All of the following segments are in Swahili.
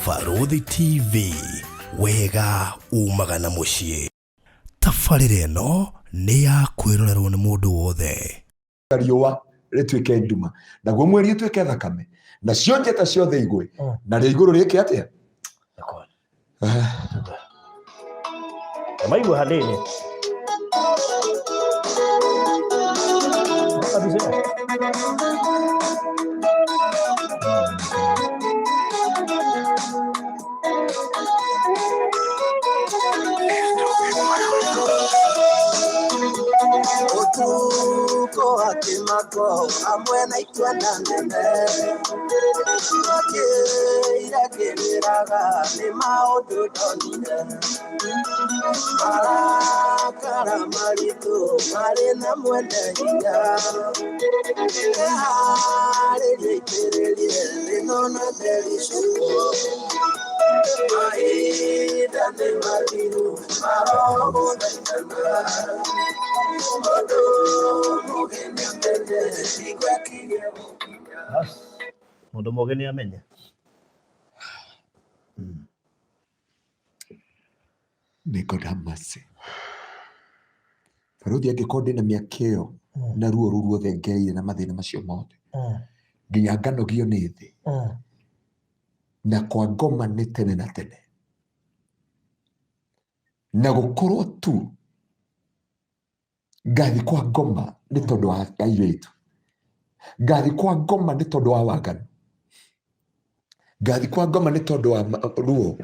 Baruthi TV, wega umaga na muciĩ. Tabarĩra ĩno nĩ ya kwĩrorerwo nĩ mũndũ wothe. Riũa rĩtuĩke nduma, naguo mweri ũtuĩke thakame, nacio njata ciothe igwe, na rĩa igũrũ rĩke atĩa? Maigua hanini. Otuko akimako amwena itwana nene irakiraga ni maundu ndonire marakara maritu mari na mwene hinya harĩrĩkĩrĩrie rĩnona nderishuo mahinda nĩ mathiru marogũthaitana Mũndũ mũgeni amenye. Nikodamasi. Baruthi angĩkorwo ndĩ na mĩaka ĩyo na ruo rũu ruothe ngereire na mathĩna macio mothe, nginya nganogio nĩ thĩ, na kwa ngoma nĩ tene na tene, na gũkorwo tu ngathi kwa ngoma nĩ tondũ wa airĩtu, ngathi kwa ngoma nĩ tondũ wa waganu, ngathi kwa ngoma nĩ tondũ wa ruo,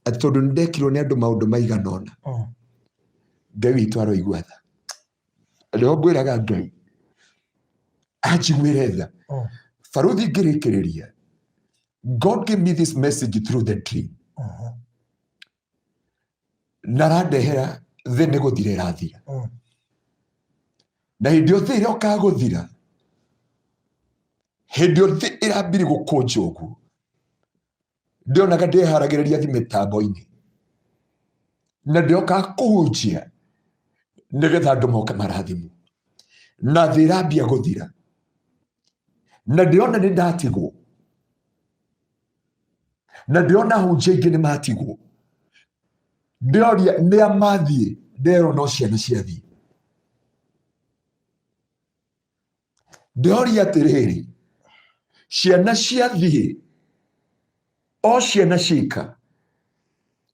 atĩ tondũ nĩndekirwo nĩ andũ maũndũ maigana ũna, Ngai witũ aroigua tha. Nĩho ngwĩraga Ngai anjiguĩre tha. Baruthi ngĩrĩkĩrĩria, God gave me this message through the dream. Na arandehera thĩ nĩ gũthira ĩrathira. Na hĩndĩ ĩyo thĩ ĩroka gũthira, hĩndĩ ĩyo thĩ ĩrambiri gũkũnja ũguo, ndĩonaga ndĩharagĩrĩria thĩ mĩtambo-inĩ, na ndĩrokaga kũhunjia nĩgetha andũ moke marathimwo, na thĩ ĩrambia gũthira, na ndĩona nĩ ndatigwo, na ndĩona hunjia ingĩ nĩ matigwo, ndĩroria nĩa mathiĩ, nderwo no ciana ciathiĩ. Ndĩroria atĩrĩrĩ, ciana ciathiĩ, o ciana cika,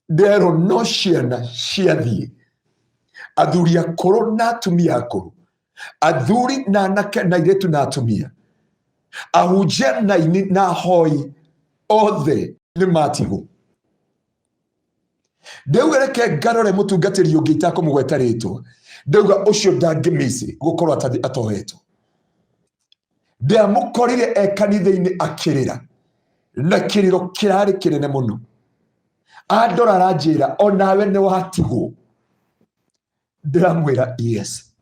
nderwo no ciana ciathiĩ. Athuri akũrũ na atumia akũrũ, athuri na anake na airĩtu na atumia, ahunjia na aini na ahoi, othe nĩ matigwo. Ndauga reke ngarore mũtungatĩri ũngĩ itakũmũgweta rĩtwa, ndauga ũcio ndangĩmici gũkorwo atohetwo. Ndiamũkorire kanitha-inĩ akĩrĩra, na kĩrĩro kĩrarĩ kĩnene mũno. Andora aranjĩra onawe nĩ watigwo. Ndĩramwĩra yes.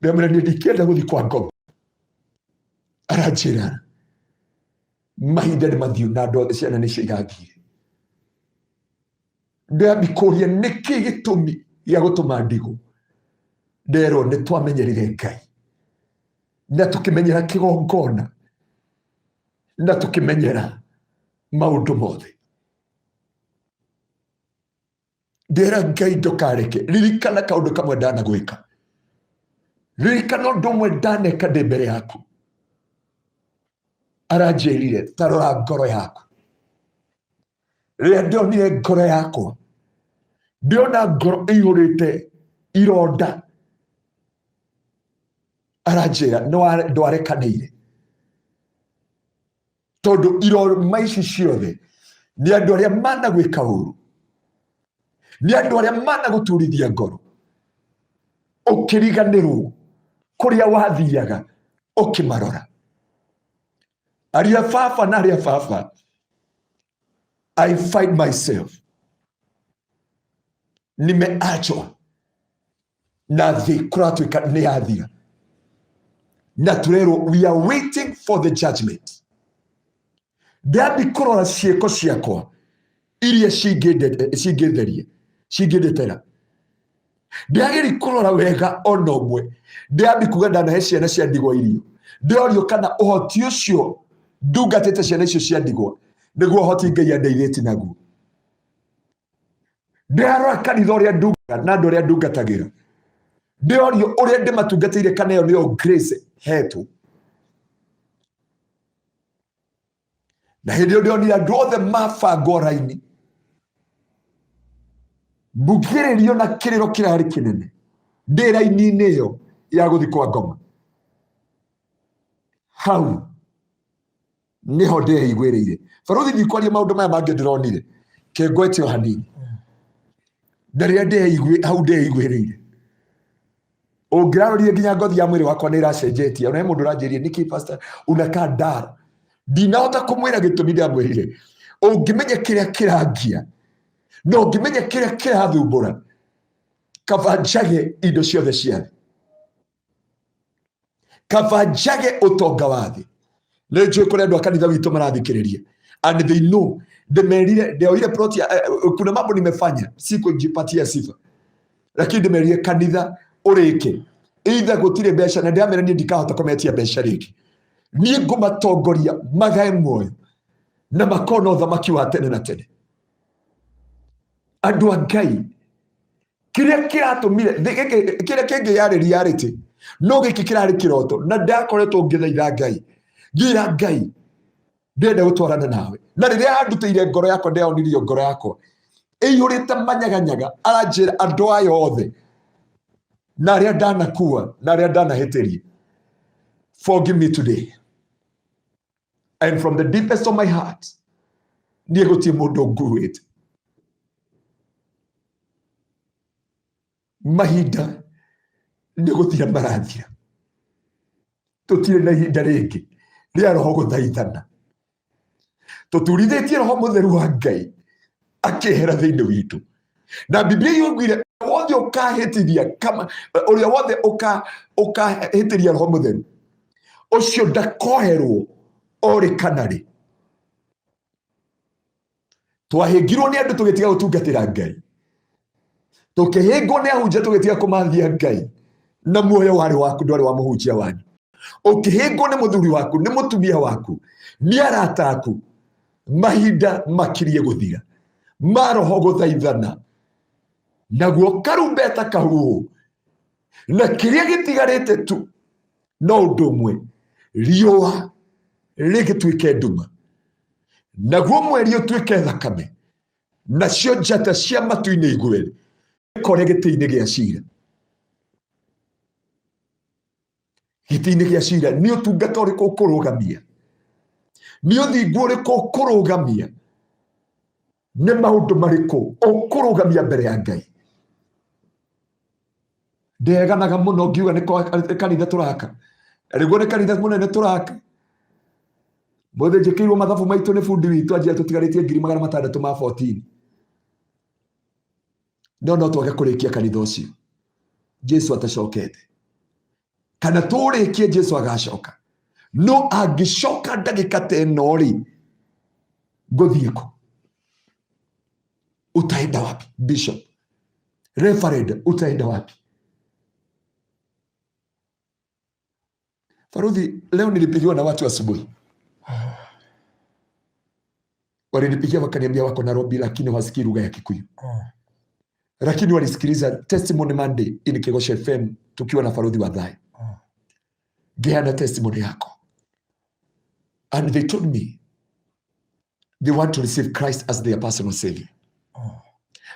Ndĩramwĩra niĩ ndikĩenda gũthiĩ kwa ngoma. Aranjĩra mahinda nĩ mathiũ na andũ othe ciana nĩcio irathire. Ndĩrambikũria nĩkĩ gĩtũmi gĩa gũtũma ndigwo. Nderwo nĩ twamenyerire Ngai, na tũkĩmenyera kĩgongona, na tũkĩmenyera maũndũ mothe. Ndĩra Ngai ndũkareke, ririkana kaũndũ kamwe ndanagwĩka, ririkana ũndũ ũmwe ndaneka ndĩ mbere yaku. Aranjĩrire ta rora ngoro yaku. Rĩrĩa ndonire ngoro yakwa, ndĩona ngoro ĩihũrĩte ironda. Aranjĩra ndwarekanĩire, tondũ iroma ici ciothe nĩ andũ arĩa managwĩka ũru, nĩ andũ arĩa managũturithia ngoro, ũkĩriganĩrwo kũrĩa wathiaga ũkĩmarora. Ariũ a baba na arĩa a baba, I find myself nimeachwa na thĩ kũratuĩka nĩ yathira, na turerwo we are waiting for the judgment. Ndambi kũrora ciĩko ciakwa iria cingĩndetera, ndiagĩri kũrora wega ona ũmwe. Ndambi kuga ndanahe ciana cia ndigwa irio, ndĩrorio kana ũhoti ũcio ndungatĩte ciana icio cia ndigwa niguo hoti Ngai andeithĩtie naguo. Ndĩrarora kanitha ũrĩa ndungaga na andũ arĩa ndungatagĩra, ndĩrorio ũrĩa ndĩmatungatĩire kana ĩyo nĩyo grace hetwo. Na hĩndĩ ĩyo ndĩronire andũ othe mabangwo raini, mbugĩrĩrio na kĩrĩro kĩrarĩ kĩnene ndĩ raini-inĩ ĩyo ya gũthiĩ kwa ngoma. Hau niho ndeiguĩrĩire. Baruthi ndikwaria maũndũ maya mangĩ ndĩronire, kĩngwete o hanini. Na rĩrĩa hau ndeiguĩrĩire, ũngĩrarorire nginya ngothi ya mwĩrĩ wakwa nĩ ĩracenjetie. Ona he mũndũ ũranjĩrire nĩkĩ pastor unakaa ndara. Ndinahota kũmwĩra gĩtũmi ndamwĩrire. Ũngĩmenya kĩrĩa kĩrangia, no ũngĩmenya kĩrĩa kĩrathumbũra, kaba njage indo ciothe cia thĩ, kaba njage ũtonga wa thĩ. Nĩ njũĩ kũrĩa andũ a kanitha witũ marathikĩrĩria, and they know. Ndeoire plot ya kuna mambo nimefanya sikujipatia sifa, lakini nimeria kanitha ureke either gutire mbeca na ndiamera ni ndikahota kometia mbeca rĩngĩ. Niĩ ngũmatongoria magae muoyo na makona ũthamaki wa tene na tene. Andũ a Ngai, kĩrĩa kĩratũmire kĩrĩa kĩngĩyarĩria rĩtĩ no gĩkĩ kĩrarĩ kĩroto, na ndakoretwo ngĩthaitha Ngai, ngira Ngai ndenda gũtwarana nawe. Na rĩrĩa andutĩire ngoro yakwa, ndeyonirio ngoro yakwa ĩiyũrĩte manyaganyaga, aranjĩra andũ aya othe na arĩa ndanakua na arĩa ndanahĩtĩria, forgive me today, and from the deepest of my heart niĩ gũtirĩ mũndũ nguĩte. Mahinda nĩ gũtira marathira, tũtirĩ na ihinda rĩngĩ rĩa roho gũthaithana. Tũturithĩtie Roho Mũtheru wa Ngai akĩhera thĩinĩ witũ. Na Biblia yugire wothe ũkahĩtithia, kama ũrĩa wothe ũkahĩtĩria Roho Mũtheru ũcio ndakoherwo orĩ kana rĩ. Twahĩngirwo nĩ andũ tũgĩtiga gũtungatĩra Ngai, tũkĩhĩngwo nĩ ahunjia tũgĩtiga kũmathia Ngai, na muoyo warĩ waku ndwarĩ wa mũhunjia wanyu. Ũkĩhĩngwo nĩ mũthuri waku, nĩ mũtumia waku, nĩ arata aku, mahinda makirie gũthira ma roho gũthaithana, naguo karumbeta kahuhu, na kĩrĩa gĩtigarĩte tu no ũndũ ũmwe, riũa rĩgĩtuĩke nduma, naguo mweri ũtuĩke thakame, nacio njata cia matu-inĩ igwe ikore gĩtĩ-inĩ gĩa cira. Gĩtĩ-inĩ gĩa cira nĩ ũtungata ũrĩkũ ũkũrũgamia? Nĩ ũthingu ũrĩkũ ũkũrũgamia? Nĩ maũndũ marĩkũ ũkũrũgamia mbere ya Ngai? Ndeganaga mũno ngiuga nĩ kanitha tũraka, rĩguo nĩ kanitha mũnene tũraka. Mũthĩ njĩkĩirwo mathabu maitũ nĩ bundi witũ anjĩra tũtigarĩtie 600 ma 14. No twage kũrĩkia kanitha ũcio, Jesu atacokete. Kana tũrĩkie Jesu agacoka. No angĩcoka ndagĩka ta ĩno rĩ, ngũthiĩ kũ? Utaenda wapi? Bishop, Reverend, utaenda wapi? Faruthi, leo nilipigiwa na watu asubuhi. Walinipigia wakaniambia wako Nairobi lakini hawasikii lugha ya Kikuyu. Lakini walisikiliza Testimony Monday in Kigosha FM tukiwa na Faruthi wa Thai. Geana testimony yako. And they told me they want to receive Christ as their personal savior.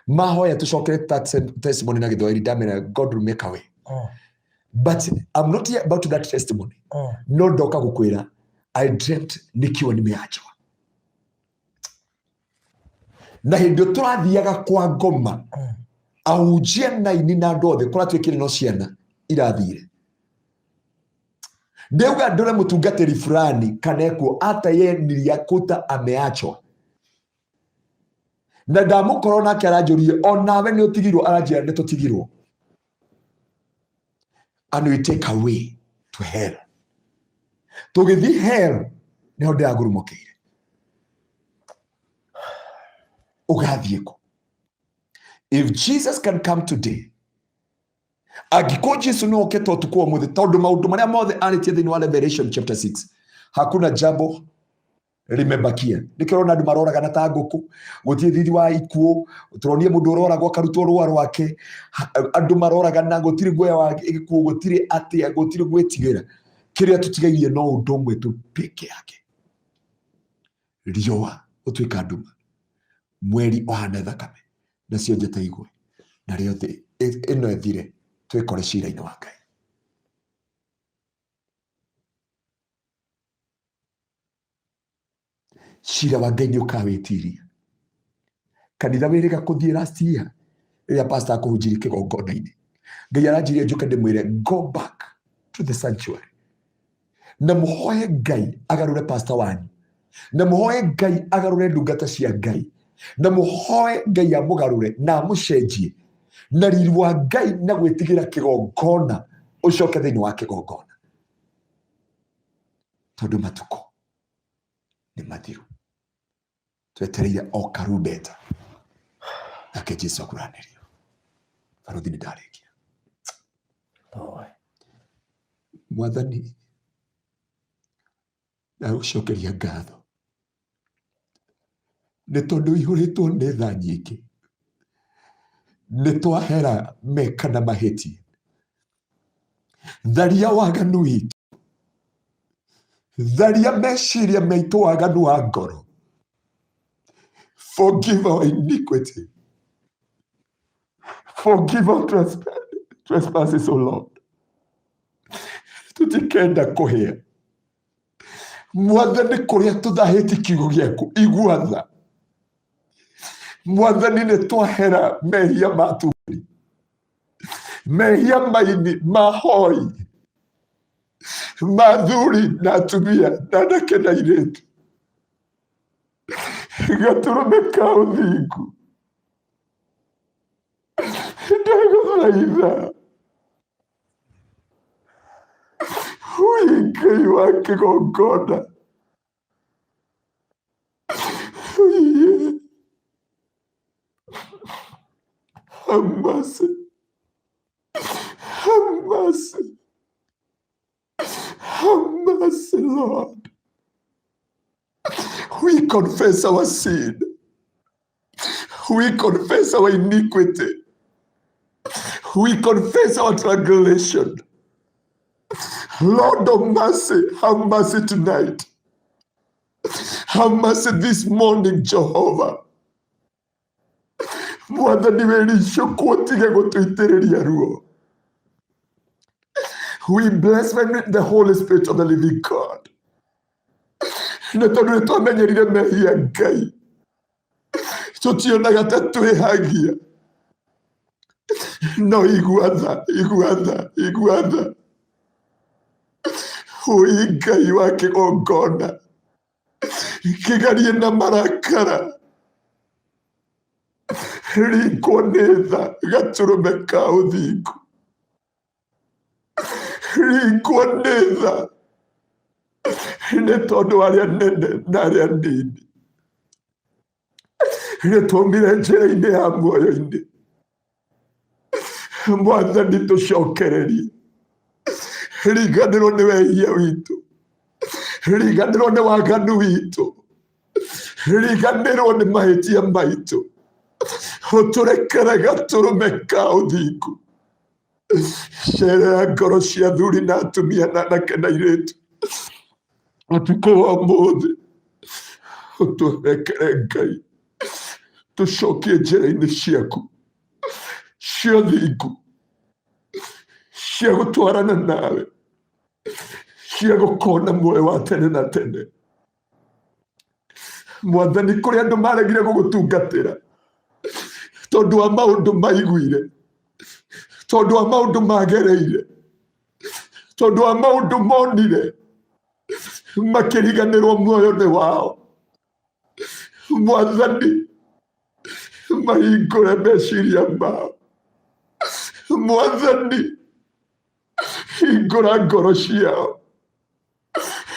Mahoya tushokere that testimony na githwahili ndamena God will make a way. But I'm not here about that testimony. No ndoka gukwira I dreamt nikiwa nimeachwa. Na hindi turathiaga kwa ngoma ahunjia na ini na andũ othe kũrĩa twĩkĩre no ciana irathire. Ndeuga ndore mũtungatĩri fulani kaneko hata yeye niliakuta ameachwa. Na ndamũkorwo nake aranjũrie onawe nĩ ũtigirwo, aranjĩra nĩ tũtigirwo. And we take away to hell. Tũgĩthiĩ hell nĩho ndĩragurumũkĩire. Ũgathiĩ kũ? If Jesus can come today, agiko Jesu no okete utuko mũthĩ tondũ maũndũ marĩa mothe arĩtie thĩinĩ wa Revelation chapter 6, hakuna jambo rimebakia nikirona andu maroraga na ta nguku gutie thithi wa ikuo turonie mundu uroragwo karutwo rwa rwake andu maroraga na gutiri guoya wa ikuo gutiri atia gutiri gwitigira kiria tutigairie no undu umwe tu peke yake riua utuika nduma mweri ohana thakame nacio njete igwe na rio thi ino ethire twikore cira-ini wa Ngai. Cira wa Ngai ni ukawitiria kanitha wiriga kuthie last year riria pastor akuhunjiri kigongona-ini Ngai aranjirie njuke ndimwire go back to the sanctuary na muhoye Ngai agarure pastor wanyu na muhoye Ngai agarure ndungata cia Ngai na muhoye Ngai amugarure na amucenjie na riri wa Ngai na gwitigira kigongona ucoke thiini wa kigongona tondu matuko ni mathiru twetereire o karubeta nake Jesu akuranirio baruthi ni ndarikia Mwathani na ucokeria ngatho nĩ tondũ ihũrĩtwo nĩ tha nyingĩ nĩ twahera meka na mahĩtia tharia waganu witũ tharia meciria maitũ waganu wa ngoro forgive our iniquity forgive our trespasses, O Lord. Tutikenda kuhia Mwathani kuria tuthahĩti kiugo gĩaku igua tha Mwathani nĩ twahera mehia matugari mehia maini mahoi mathuri na atumia na anake na airĩtu gatũrũme ka ũthingu ndagũthaitha hui Ngai wa kĩgongona have mercy have mercy have mercy, Lord. We confess our sin. We confess our iniquity. We confess our transgression. Lord of mercy, have mercy tonight. Have mercy this morning, Jehovah. Mwathani werishuku utige gutuitiriria ruo. We blaspheme the Holy Spirit of the living God. Nĩ tondũ nĩ twamenyerire mehia Ngai tũtionaga ta twĩhagia no igua tha hui Ngai wa kĩgongona kĩgarie na marakara rikwo nĩ tha gatũrũme ka ũthingu rikwo nĩ tha nĩ tondũ arĩa nene na arĩa nini nĩ twaumire njĩra-inĩ ya muoyo-inĩ Mwathani tũcokererie riganĩrwo nĩ wehia witũ riganĩrwo nĩ waganu witũ riganĩrwo nĩ mahĩtia maitũ ũtũrekere gatũrũme ka ũthingu cerera ngoro cia athuri na atumia na anake na airĩtu ũtukũ wa ũmũthĩ ũtũrekere Ngai tũcokie njĩra-inĩ ciaku cia ũthingu cia gũtwarana nawe cia gũkona muoyo wa tene na tene Mwathani kũrĩ andũ maregire gũgũtungatĩra tondũ wa maũndũ maiguire tondũ wa maũndũ magereire tondũ wa maũndũ monire makĩriganĩrwo muoyo-inĩ wao Mwathani mahingũre meciria mao Mwathani hingũra ngoro ciao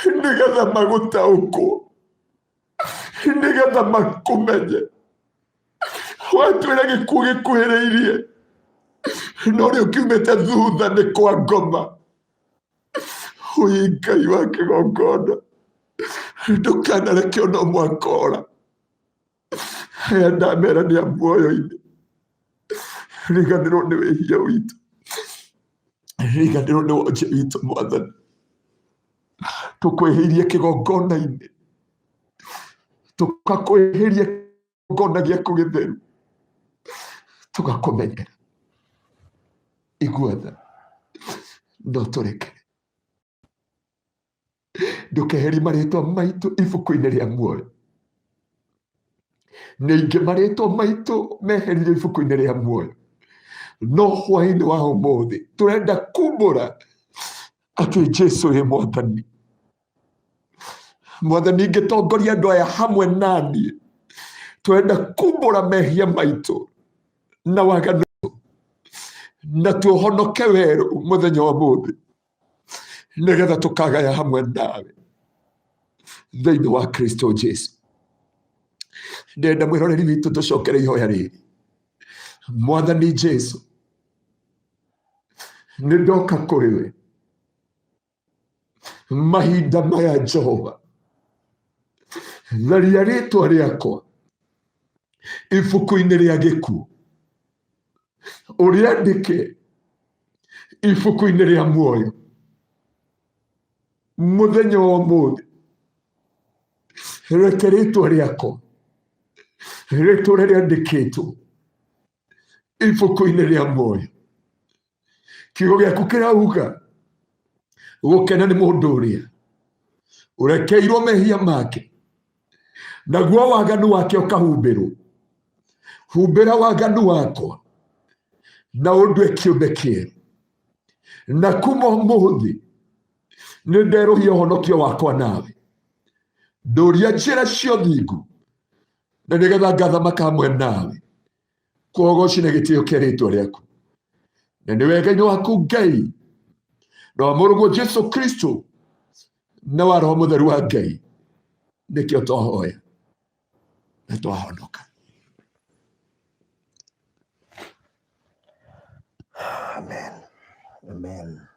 nĩgetha magũtaũkwo nĩgetha makũmenye watwĩra gĩkuũ gĩkuhĩrĩirie no rĩu kiumĩte thutha nĩ kwa ngoma hui Ngai wa kĩgongona Ndukanareke ono mwakora aya ndamera nĩ a muoyo-inĩ. Riganĩrwo nĩ wĩhia witũ, riganĩrwo nĩ wonje witũ Mwathani. Tũkwĩhĩirie kĩgongona-inĩ, tũgakwĩhĩria kĩgongona gĩaku gĩtheru, tũgakũmenyera. Igua tha, no tũrekere. Ndũkeherie marĩtwa maitũ ibuku-inĩ rĩa muoyo. Ningĩ marĩtwa maitũ meherire ibuku-inĩ rĩa muoyo. No hwaĩ-inĩ wa ũmũthĩ tũrenda kumbũra atĩ Jesũ wĩ Mwathani. Mwathani, ingĩtongoria andũ aya hamwe naniĩ, tũrenda kumbũra mehia maitũ na waganu, na tuohonoke werũ mũthenya wa ũmũthĩ, nĩgetha tũkagaya hamwe nawe thĩinĩ wa Kristo Jesũ. Ndenda mwĩroreri witũ tũcokere ihoya rĩrĩ. Mwathani Jesũ, nĩ ndoka kũrĩ we mahinda maya Jehova. Tharia rĩtwa rĩakwa ibuku-inĩ rĩa gĩkuũ, ũrĩandĩke ibuku-inĩ rĩa muoyo. Mũthenya wa ũmũthĩ, reke rĩtwa rĩakwa rĩtũre rĩandĩkĩtwo ibuku-inĩ rĩa muoyo. Kiugo gĩaku kĩrauga gũkena nĩ mũndũ ũrĩa ũrekeirwo mehia make, naguo waganu wake ũkahumbĩrwo. Humbĩra waganu wakwa na ũndue kĩũmbe kĩerũ, na kuma ũmũthĩ nĩ nderũhia ũhonokio wakwa nawe. Ndũria njĩra cia ũthingu, na nĩgetha ngathamaka hamwe nawe kũgoci na gĩtĩo kĩa rĩtwa rĩaku. Na nĩ wega-inĩ waku Ngai na wa Mũrũguo Jesũ Kristo na wa Roho Mũtheru wa Ngai nĩkĩo twahoya na twahonoka. Amen. Amen.